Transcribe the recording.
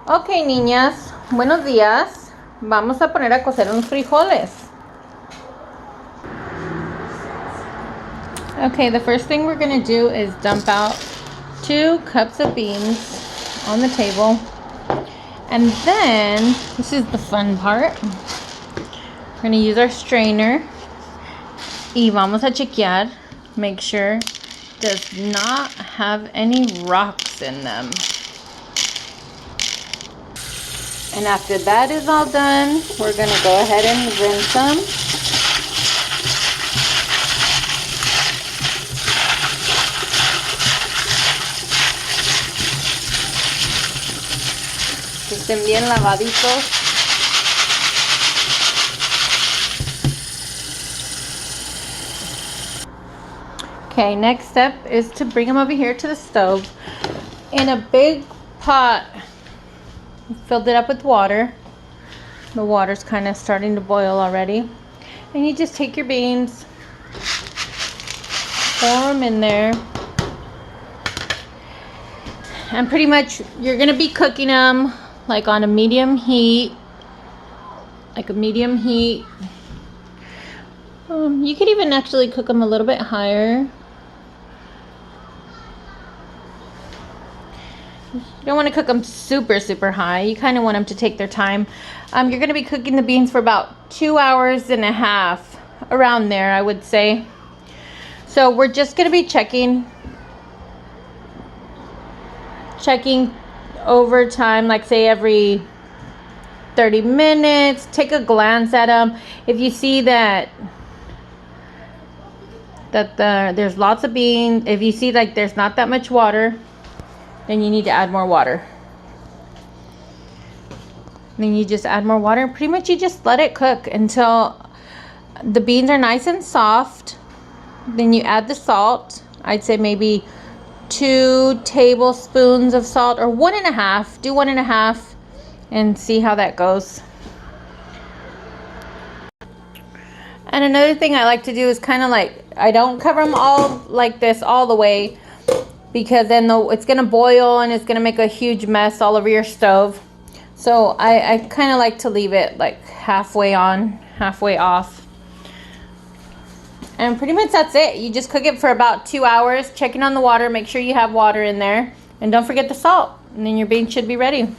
Ok, niñas, buenos días. Vamos a poner a cocer unos frijoles. Okay, the first thing we're going to do is dump out 2 cups of beans on the table. And then, this is the fun part. We're going to use our strainer. Y vamos a chequear. Make sure it does not have any rocks in them. And after that is all done, we're going to go ahead and rinse them. Que estén bien lavaditos. Okay, next step is to bring them over here to the stove. In a big pot, filled it up with water. The water's kind of starting to boil already. And you just take your beans, pour them in there. And pretty much you're going to be cooking them like on a medium heat. Like a medium heat. You could even actually cook them a little bit higher. You don't want to cook them super high. You kind of want them to take their time. You're going to be cooking the beans for about 2 hours and a half. Around there, I would say. So we're just going to be checking over time, like say every 30 minutes. Take a glance at them. If you see that there's lots of beans, if you see like there's not that much water, then you need to add more water. Then you just add more water. Pretty much you just let it cook until the beans are nice and soft. Then you add the salt. I'd say maybe 2 tablespoons of salt, or 1.5. Do 1.5 and see how that goes. And another thing I like to do is kind of like, I don't cover them all like this all the way, because then it's going to boil and it's going to make a huge mess all over your stove. So I kind of like to leave it like halfway on, halfway off. And pretty much that's it. You just cook it for about 2 hours, checking on the water, make sure you have water in there. And don't forget the salt. And then your beans should be ready.